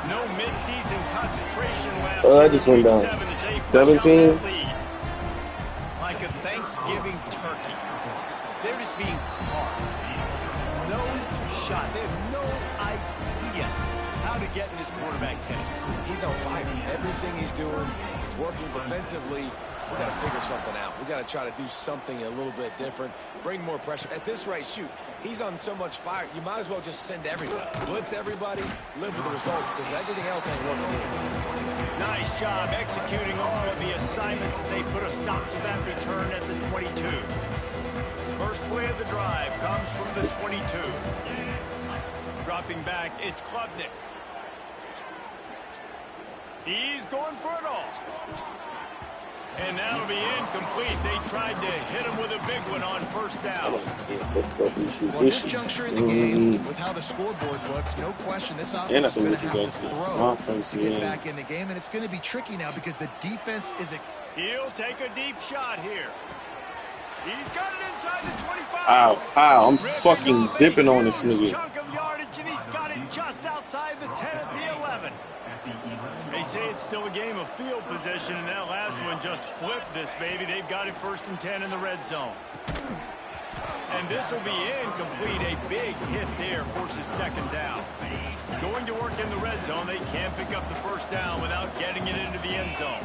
No mid-season concentration lapse. I just went down 17. Like a Thanksgiving turkey. They're just being carved. No shot. They have no idea how to get in this quarterback's head. He's on fire. Everything he's doing is working defensively. We got to figure something out. We got to try to do something a little bit different. Bring more pressure. At this rate, shoot, he's on so much fire. You might as well just send everybody. Blitz everybody, live with the results, because everything else ain't working anyways. Nice job executing all of the assignments as they put a stop to that return at the 22. First play of the drive comes from the 22. Dropping back, it's Klubnik. He's going for it all. And that'll be incomplete. They tried to hit him with a big one on first down. Well, this juncture in the game, with how the scoreboard looks, no question this offense is going to have to throw to get back in the game. And it's going to be tricky now because the defense is He'll take a deep shot here. He's got it inside the 25. Ow, I'm fucking dipping on this nigga. Chunk of yardage, and he's got it just outside the 10 at the 11. They say it's still a game of field position, and that last one just flipped this baby. They've got it 1st and 10 in the red zone. And this will be incomplete. A big hit there forces 2nd down. Going to work in the red zone, they can't pick up the 1st down without getting it into the end zone.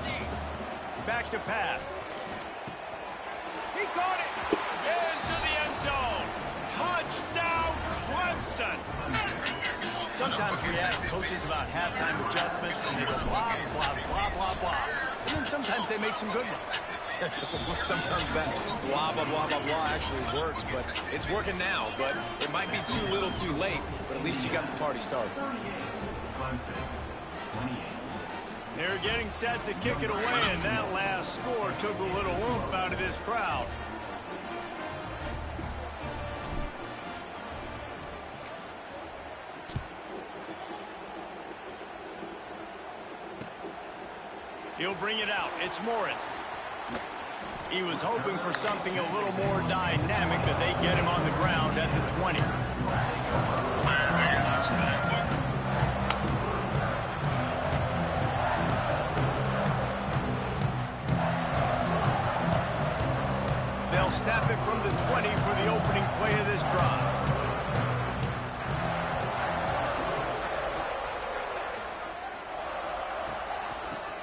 Back to pass. He caught it into the end zone. Touchdown, Clemson. Sometimes we ask coaches about halftime adjustments, and they go blah, blah, blah, blah, blah. And then sometimes they make some good ones. Sometimes that blah, blah, blah, blah, blah actually works, but it's working now. But it might be too little too late, but at least you got the party started. They're getting set to kick it away, and that last score took a little oomph out of this crowd. He'll bring it out. It's Morris. He was hoping for something a little more dynamic, but they get him on the ground at the 20. They'll snap it from the 20 for the opening play of this drive.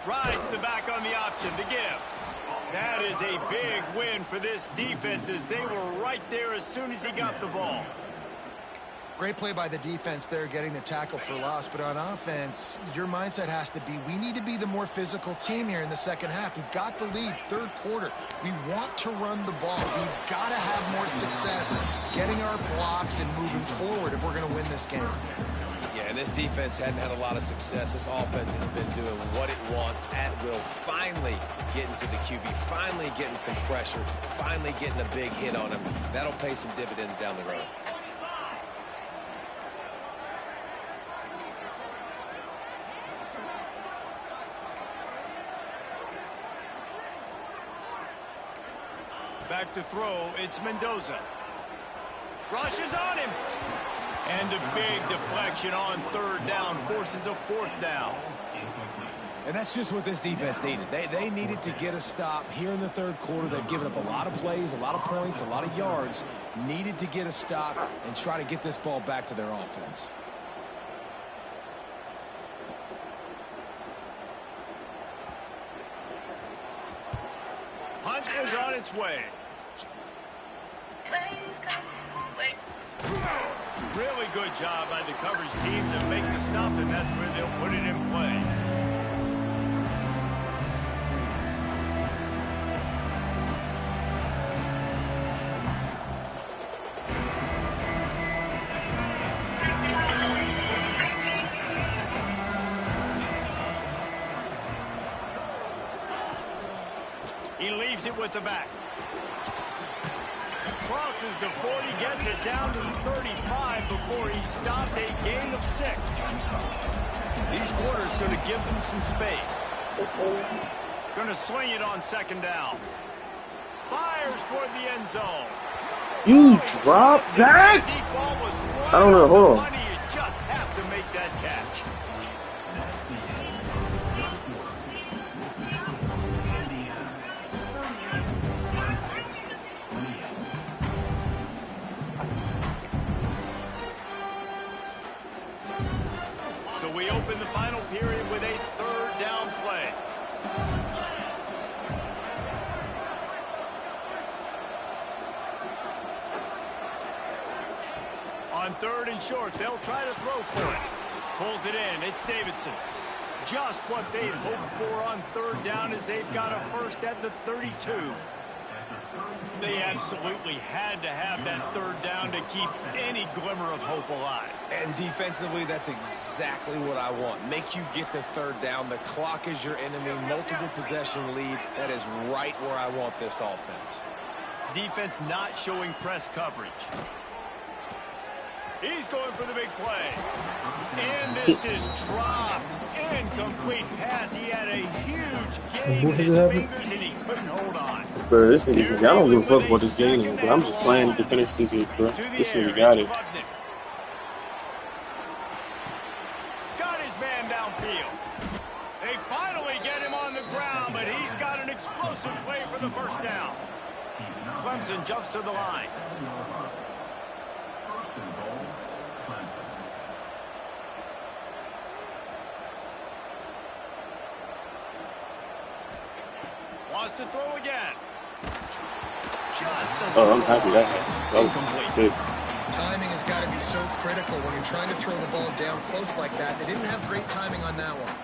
Rides the back on the option to give. That is a big win for this defense as they were right there as soon as he got the ball. great play by the defense there, getting the tackle for loss. But on offense, your mindset has to be, we need to be the more physical team here in the second half. We've got the lead, 3rd quarter. We want to run the ball. We've got to have more success getting our blocks and moving forward if we're going to win this game. Yeah, and this defense hadn't had a lot of success. This offense has been doing what it wants at will. Finally getting to the QB, finally getting some pressure, finally getting a big hit on him. That'll pay some dividends down the road. Back to throw, it's Mendoza. Rushes on him. And a big deflection on 3rd down, forces a 4th down. And that's just what this defense needed. They needed to get a stop here in the 3rd quarter. They've given up a lot of plays, a lot of points, a lot of yards. Needed to get a stop and try to get this ball back to their offense. Hunt is on its way. Really good job by the coverage team to make the stop, and that's where they'll put it in play. He leaves it with the back. Crosses the 40, gets it down to the 35 before he stopped, a gain of 6. These quarters going to give them some space. Going to swing it on 2nd down. Fires toward the end zone. You dropped that? I don't know. Hold on. You just have to make that catch. So we open the final period with a 3rd down play. On 3rd and short, they'll try to throw for it. Pulls it in. It's Davidson. Just what they'd hoped for on 3rd down as they've got a 1st at the 32. They absolutely had to have that third down to keep any glimmer of hope alive. And defensively, that's exactly what I want. Make you get the third down. The clock is your enemy. Multiple possession lead. That is right where I want this offense. Defense not showing press coverage. He's going for the big play. And this is dropped. Incomplete pass. He had a huge gain in his fingers, and he couldn't hold on. Bro, this nigga, I don't give a fuck about this game, but I'm just playing to finish this here, bro. This nigga got it. Got his man downfield. They finally get him on the ground, but he's got an explosive play for the first down. Clemson jumps to the line. Wants to throw again. Just a I'm happy that was good. Timing has got to be so critical when you're trying to throw the ball down close like that. They didn't have great timing on that one.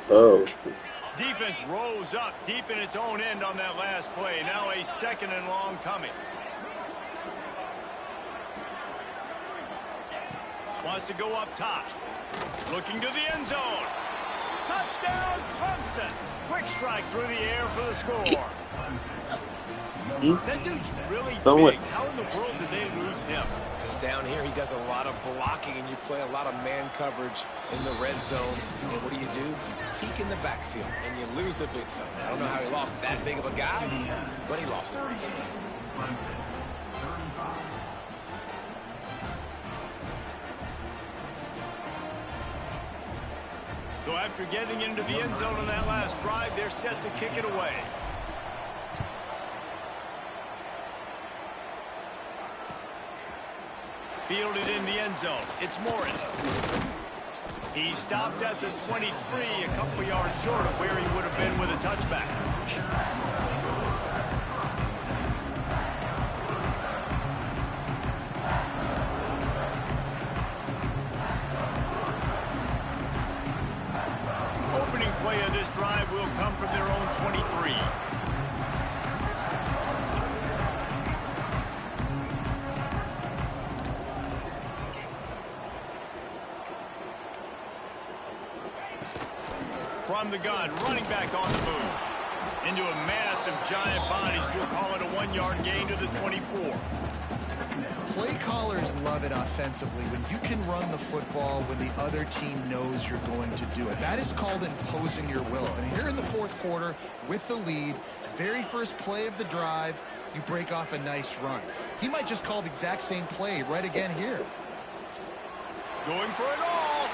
Oh. Defense rose up deep in its own end on that last play. Now a second and long coming. Wants to go up top. Looking to the end zone. Touchdown, Clemson. Quick strike through the air for the score. That dude's really big. How in the world did they lose him? Because down here he does a lot of blocking, and you play a lot of man coverage in the red zone. And what do? Peek in the backfield, and you lose the big fella. I don't know how he lost that big of a guy, but he lost a race. So after getting into the end zone on that last drive, they're set to kick it away. Fielded in the end zone. It's Morris. He stopped at the 23, a couple yards short of where he would have been with a touchback. Opening play of this drive will come from their own 23. From the gun, running back on the move. Into a massive giant bodies, we'll call it a 1-yard gain to the 24. Play callers love it offensively when you can run the football when the other team knows you're going to do it. That is called imposing your will. And here in the fourth quarter, with the lead, very first play of the drive, you break off a nice run. He might just call the exact same play right again here. Going for it all.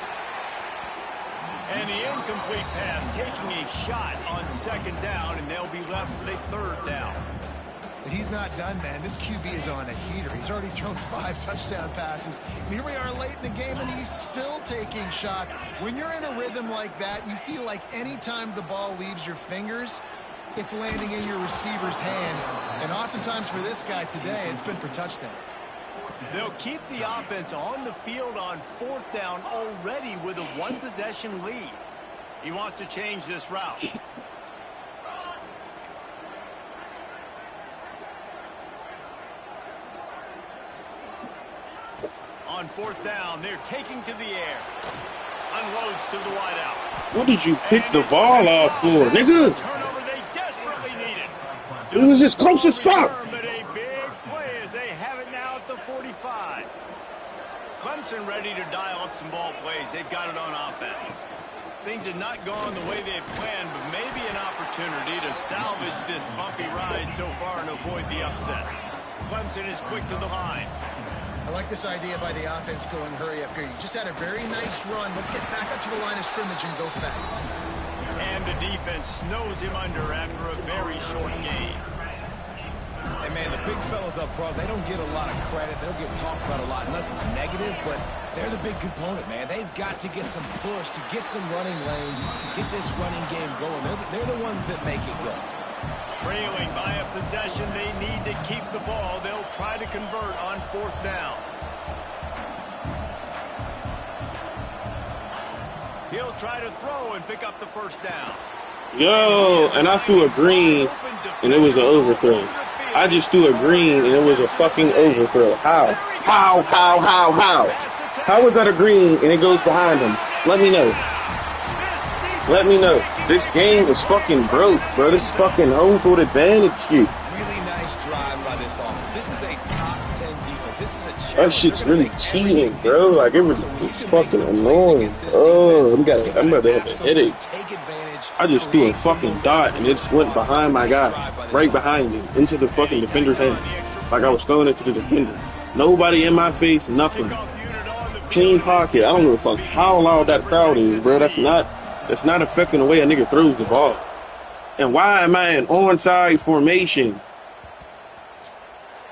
And the incomplete pass, taking a shot on second down, and they'll be left with a third down. But he's not done, man. This QB is on a heater. He's already thrown 5 touchdown passes. And here we are late in the game, and he's still taking shots. When you're in a rhythm like that, you feel like any time the ball leaves your fingers, it's landing in your receiver's hands. And oftentimes for this guy today, it's been for touchdowns. They'll keep the offense on the field on fourth down already with a one-possession lead. He wants to change this route. On fourth down, they're taking to the air. Unloads to the wideout. What did you pick the ball off for, nigga? Turnover they desperately needed. It was just close as fuck. But a big play as they have it now at the 45. Clemson ready to dial up some ball plays. They've got it on offense. Things have not gone the way they've planned, but maybe an opportunity to salvage this bumpy ride so far and avoid the upset. Clemson is quick to the line. I like this idea by the offense going hurry up here. You just had a very nice run. Let's get back up to the line of scrimmage and go fast. And the defense snows him under after a very short gain. And, man, the big fellas up front, they don't get a lot of credit. They don't get talked about a lot unless it's negative, but they're the big component, man. They've got to get some push, to get some running lanes, get this running game going. They're the ones that make it go. Trailing by a possession, they need to keep the ball. They'll try to convert on fourth down. He'll try to throw and pick up the first down. Yo, and I threw a green, and it was an overthrow. I just threw a green, and it was a fucking overthrow. How? How was that a green, and it goes behind him? Let me know. Let me know. This game is fucking broke, bro. This fucking home field advantage shit. Really nice drive by this offense. This is a top 10 defense. This is a challenge. That shit's really cheating, bro. Like, it was fucking annoying. Oh, I'm about to have a headache. I just threw a fucking dot, and it just went behind my guy. Right behind me. Into the fucking defender's hand. Like I was throwing it to the defender. Nobody in my face, nothing. Clean pocket. I don't give a fuck how loud that crowd is, bro. That's not affecting the way a nigga throws the ball. And why am I in onside formation?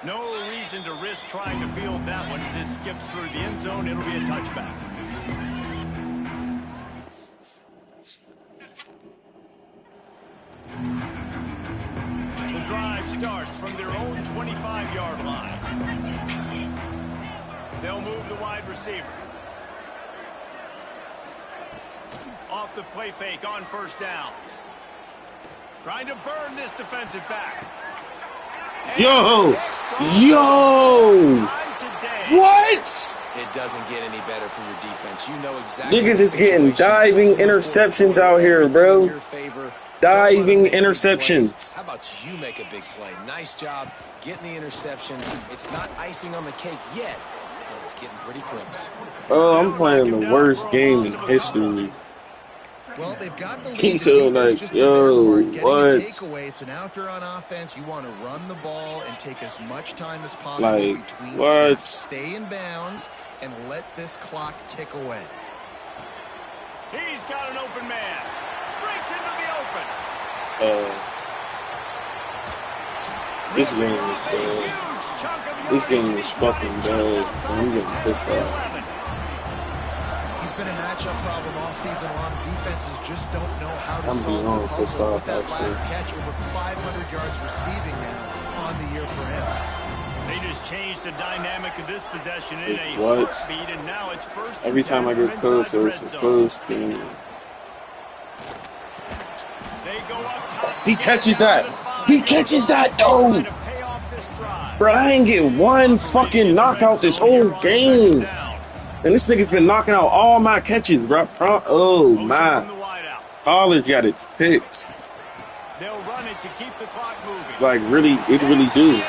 No reason to risk trying to field that one as it skips through the end zone. It'll be a touchback. The drive starts from their own 25-yard line. They'll move the wide receiver. Off the play fake on first down. Trying to burn this defensive back. Yo! What? It doesn't get any better for your defense. You know exactly. Niggas is getting diving interceptions out here, bro. Diving interceptions. How about you make a big play? Nice job getting the interception. It's not icing on the cake yet, but it's getting pretty close. Oh, I'm playing the worst game in history. Well, they've got the lead. He's so like, yo, what? Takeaway. So now if you're on offense, you want to run the ball and take as much time as possible like, between what? snaps. Stay in bounds and let this clock tick away. He's got an open man. Breaks into the open. This game is fucking bad. I'm getting pissed off. He's been a matchup problem all season long. Defenses just don't know how to I'm solve beyond the pissed puzzle. off, With that last actually. catch, over 500 yards receiving now on the year for him. They just changed the dynamic of this possession in a What? heartbeat, and now it's first. Every time I get closer, it's the first thing. They go up top. He catches that. He catches that, though. Bro, I ain't get one fucking knockout this whole game. And this nigga's been knocking out all my catches, bro. Oh, my. College got its picks. They'll run it to keep the clock moving. Like, really, it really do.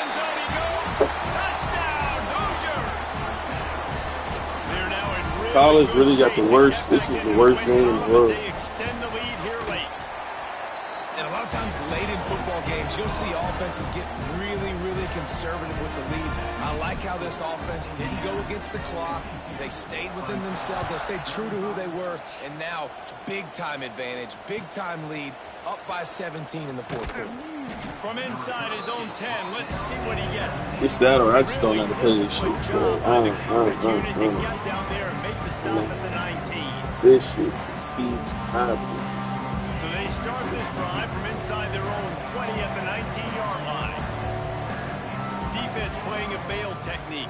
College really got the worst. This is the worst game in the world. They extend the lead here late. And a lot of times late in football games, you'll see offenses get really, really conservative with the lead. I like how this offense didn't go against the clock. They stayed within themselves. They stayed true to who they were. And now, big-time advantage, big-time lead, up by 17 in the fourth quarter. From inside his own 10, let's see what he gets. It's that or I just don't know how to play this shit. Bro. This shit keeps happening. So they start this drive from inside their own 20 at the 19-yard line. Defense playing a bail technique.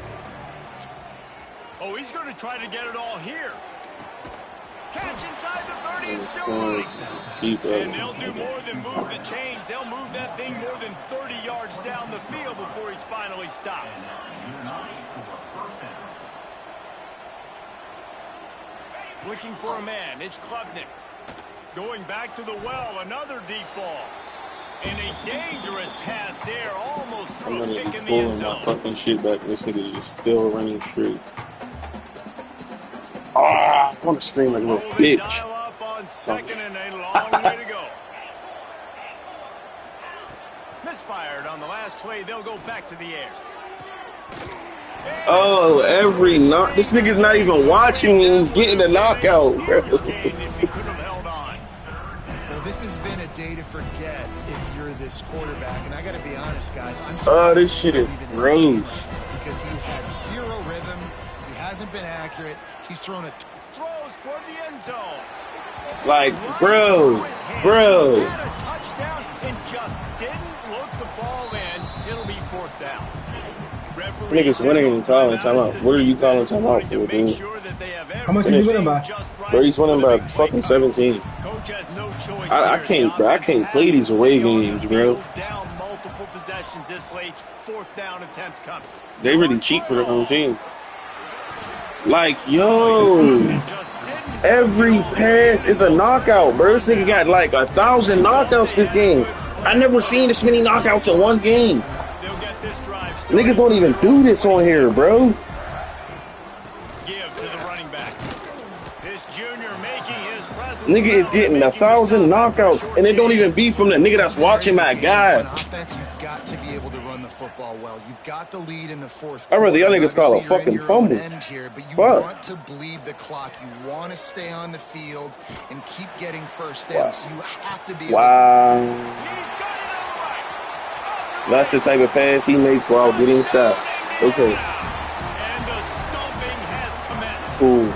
Oh, he's going to try to get it all here. Catch inside the 30 and still running. And they'll do more than move the chains. They'll move that thing more than 30 yards down the field before he's finally stopped. Looking for a man. It's Klubnik. Going back to the well. Another deep ball. And a dangerous pass there. Almost threw a pick in the end zone. I'm fucking shit back. This nigga is still running straight. I want to scream like a little bitch. Dial up on second and a long way to go. Misfired on the last play. They'll go back to the air. Oh, every knock. This nigga's not even watching me. He's getting a knockout, bro. If he could have held on. Well, this has been a day to forget if you're this quarterback. And I got to be honest, guys. I'm Oh, surprised this shit is gross. because he's had zero rhythm. He hasn't been accurate. He's thrown a Throws toward the end zone. Like, bro. Had a touchdown and just didn't look the ball in. It'll be fourth down. This nigga's winning and calling timeout. What are you calling timeout for, dude? How much are you winning by? Bro, he's winning by fucking 17. coach has no choice I here. can't, bro. I can't play these away games, bro. Down multiple possessions this late. 4th down attempt coming. They really cheat for their own team. Like, yo, every pass is a knockout, bro. This nigga got like 1,000 knockouts this game. I never seen this many knockouts in one game. Niggas don't even do this on here, bro. Give to the running back. This junior making his presence. Nigga is getting 1,000 knockouts, and it don't even be from the nigga that's watching my guy. On offense, you've got to be able to run the football well. You've got the lead in the 4th quarter. I'd rather y'all niggas call a Obviously, fucking you're in your fumble. own end here, but you Fuck. want to bleed the clock. You want to stay on the field and keep getting first downs. So you have to be able Wow. He's got it outright. That's the type of pass he makes while getting sacked. Okay. And the stomping has commenced. Cool.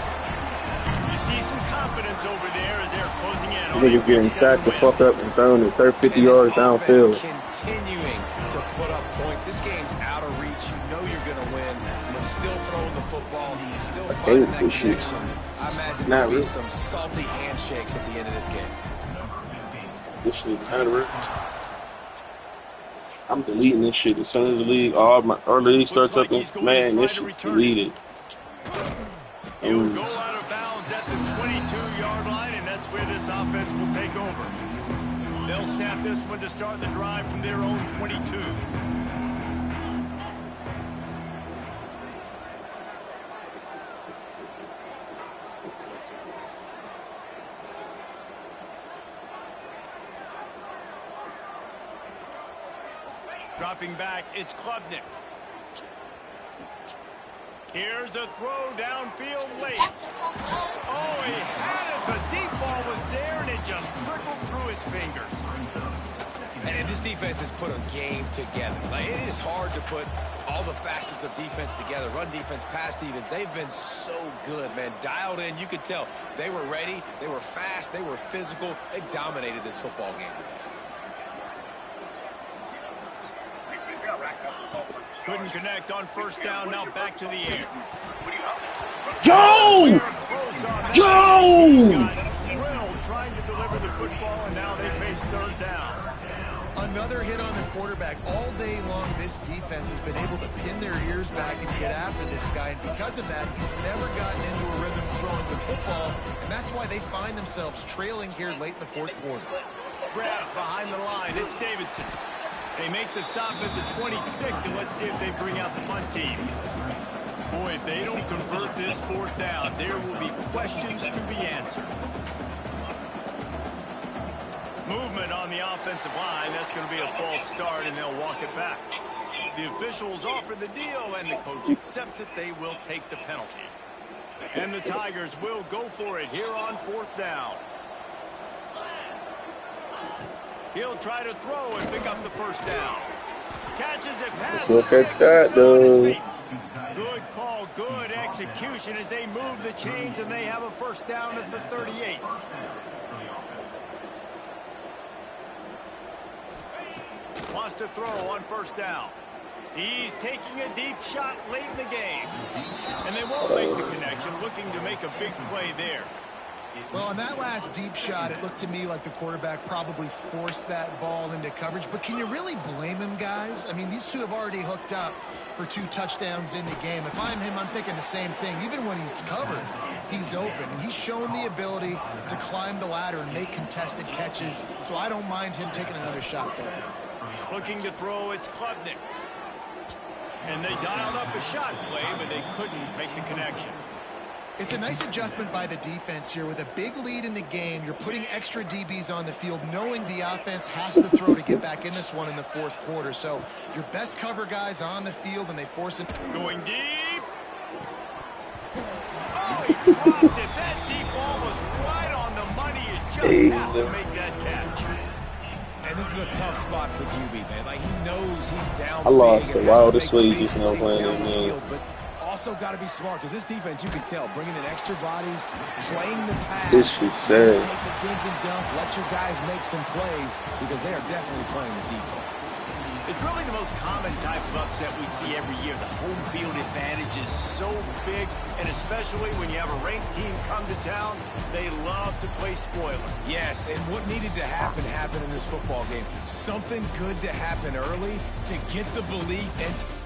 You see some confidence over there as they're closing in. Niggas getting sacked the fuck up and thrown it 50 yards downfield. Continuing to put up points. This game's out of reach. You know you're going to win, but still throwing the football, still finding that this shit. connection. I imagine Not there'll be really. some salty handshakes at the end of this game. This shit kind of. I'm deleting this shit as soon as the league, our league starts up. Man, this shit's deleted. He'll go out of bounds at the 22-yard line, and that's where this offense will take over. They'll snap this one to start the drive from their own 22. Dropping back, it's Klubnik. Here's a throw downfield late. Oh, he had it. The deep ball was there, and it just trickled through his fingers. And this defense has put a game together. Like, it is hard to put all the facets of defense together. Run defense, pass defense. They've been so good, man. Dialed in. You could tell they were ready. They were fast. They were physical. They dominated this football game today. Couldn't connect on 1st down. Now back to the air. Yo! Yo! Trying to deliver the football, and now they face 3rd down. Another hit on the quarterback. All day long, this defense has been able to pin their ears back and get after this guy. And because of that, he's never gotten into a rhythm throwing the football. And that's why they find themselves trailing here late in the 4th quarter. Grab behind the line. It's Davidson. They make the stop at the 26, and let's see if they bring out the punt team. Boy, if they don't convert this 4th down, there will be questions to be answered. Movement on the offensive line. That's going to be a false start, and they'll walk it back. The officials offer the deal, and the coach accepts it. They will take the penalty. And the Tigers will go for it here on 4th down. He'll try to throw and pick up the 1st down. Catches it, passes Go catch that, though. Good call, good execution as they move the chains, and they have a 1st down at the 38. Wants to throw on 1st down. He's taking a deep shot late in the game. And they won't make the connection, looking to make a big play there. Well, on that last deep shot, it looked to me like the quarterback probably forced that ball into coverage. But can you really blame him, guys? I mean, these two have already hooked up for 2 touchdowns in the game. If I'm him, I'm thinking the same thing. Even when he's covered, he's open. And he's shown the ability to climb the ladder and make contested catches. So I don't mind him taking another shot there. Looking to throw, it's Klubnik. And they dialed up a shot play, but they couldn't make the connection. It's a nice adjustment by the defense here. With a big lead in the game, you're putting extra DBs on the field, knowing the offense has to throw to get back in this one in the 4th quarter. So your best cover guys on the field, and they force him. Going deep. Oh, he dropped it. That deep ball was right on the money. You just have to make that catch. And this is a tough spot for QB, man. Like, he knows he's down. I lost big the and has to wildest make way big just now plays playing down that the game. field, but also got to be smart, because this defense, you can tell, bringing in extra bodies, playing the pass. This shit's sad. Take the dink and dunk, let your guys make some plays, because they are definitely playing the deep ball. It's really the most common type of upset we see every year. The home field advantage is so big, and especially when you have a ranked team come to town, they love to play spoiler. Yes, and what needed to happen happened in this football game. Something good to happen early to get the belief and